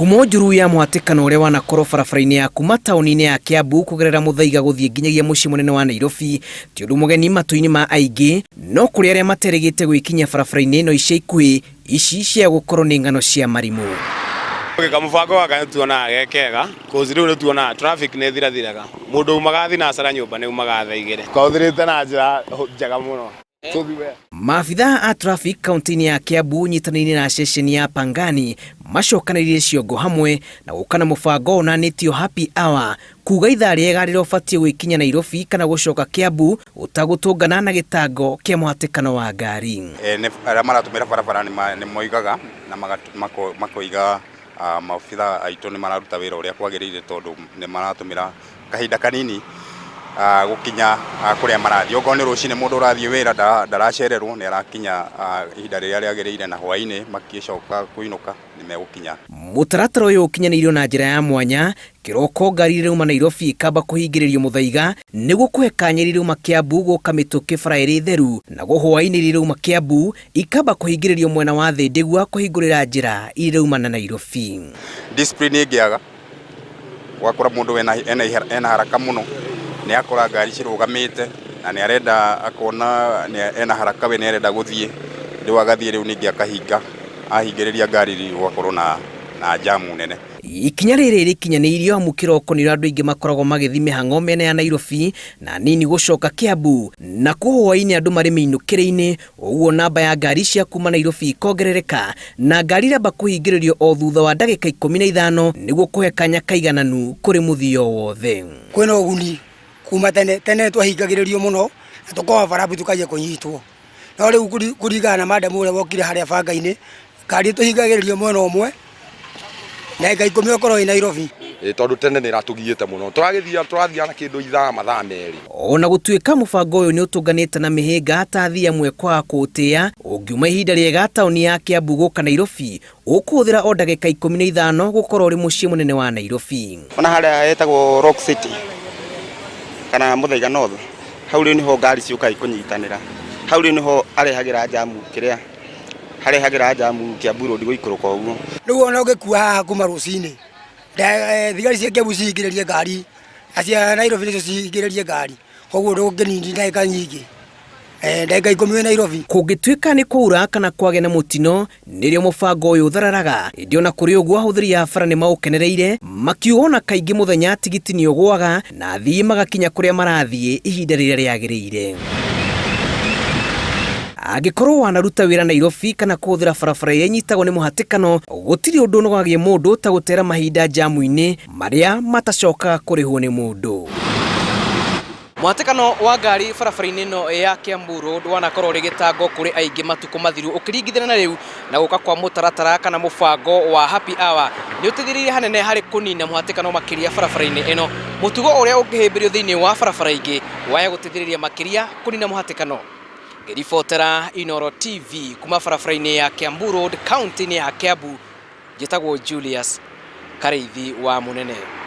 Ngumo njuru ya muhatikano uria wanakorwo barabara-ini ya kuma tauni-ini ya Kiambu kugerera Muthaiga guthii nginyagia mucii munene wa Nairobi ti undu mugeni matu-ini ma aingi, no kuri aria materigite gwikinya barabara-ini ino icia ikuhi ici cia gukorwo ni ngano cia marimu. Mubango wa kanyu tuona gekega kozi riu tuona traffic ne thirathiraga mundu umagathi na acara nyumba ne umagatha igere kauthirite na njira njega muno. Maabithaa a traffic kaunti-ini ya Kiambu nyitanĩire na ceceni ya Pangani macokanĩrĩire ciongo hamwe na gũkana mũbango unanitio happy hour kuga ithaa rĩega rĩrĩa ũbatiĩ gwĩkinya Nairobi kana gũcoka Kiambu ũtagũtũngana na gĩtango kĩa muhatikano wa ngari. Arĩa maratũmĩra barabara nĩ moigaga na makoiga maabithaa aitũ nĩ mararuta wĩra ũrĩa kwagĩrĩire tondũ nĩ maratũmĩra kahinda kanini gukinya kuria marathi ogo ni rucine mundu urathie wira ndaracererwo ni arakinya ihinda riria riagiriire na hwaini makicoka kuinuka ni megukinya. Mutaratara uyu ukinyanirio na njira ya mwanya kiroko ngari riuma Nairobi ikamba kuhingiririo Muthaiga niguo kuhe kanya riuma Kiambu guka mituki bara iri theru na hwaini riuma Kiambu ikamba kuhingiririo mwena wa thi ndigua kuhingurira njira riuma na Nairobi. Discipline igiaga wakora mundu ena haraka muno ni akora ngari cirugamite na ni arenda akona ni ena haraka we ni arenda guthie riu agathie riu ningi akahinga ahingiriria ngari riu akorwo na jamu nene. Ikinya riri rikinyanirio mukiroko ni andu ingi makoragwo magithii mihango mene ya Nairobi na nini gucoka Kiambu na kuhwaini andu mari minukire-ini uguo namba ya ngari cia kuma Nairobi ikongerereka na ngari ramba kuhingiririo o thutha wa ndagika 15 niguo kuhe kanya kaigananu kuri muthio wothe. Kwina uguni kuma tene twahingagiririo muno na tukoa barabu tukaje kunyitwo no riu kurigana na madamu uria wokire haria banga-ini ngari tuhingagiririo mwena umwe na ngai komio korwo i Nairobi tondu tene ni ratugiite muno turathia na kindu ithaa mathaa meri. Ona gutuika mubango uyu ni utunganite na mihinga ta thia mwe kwa kutia ungiuma ihinda riega tauni ya Kiambu guka Nairobi ukuthira o ndagika 15 gukorwo ri mucii munene wa Nairobi. Ona haria etagwo Rock City kana Muthaiga North hau riu niho ngari ciuka ikunyitanira hau riu niho arehagira jamu kiria harehagira jamu Kiambu road guikuruka uguo riu ona ugikua haha kuma rucini thigari cia Kiambu cihingiririe ngari acia Nairobi nicio cihingiririe ngari koguo ndunginini ndagika nyingi ndagika 10 Nairobi. Kungituika ni kuura kana kwage na mutino nirio mubango uyu uthararaga indi ona kuri uguo ahuthiri ya bara ni maukenereire makiugona kaingi muthenya tigiti ni ugwaga na athii magakinya kuria marathie ihinda riria riagiriire. Angikorwo wanaruta wira Nairobi kana kuthira barabara iria inyitagwo ni muhatikano gutiri undu nogagie mundu ta gutera mahinda jamu-ini maria matacoka kurihwo ni mundu. Muhatikano wa ngari barabara-ini no ya Kiambu road wanakorwo ri gitango kuri aingi matuko mathiru ukiringithana na riu na guka kwa Mutaratara kana mubango wa happy hour ni utithiririe hanene hari kunina muhatikano makiria barabara-ini ino mutugo uria ungihimbirio thiini wa barabara ingi waya gutithiriria makiria kunina muhatikano. Ngiribotera Inooro TV kuma barabara-ini ya Kiambu road county-ini ya Kiambu njitagwo Julius Kareithi wa Munene.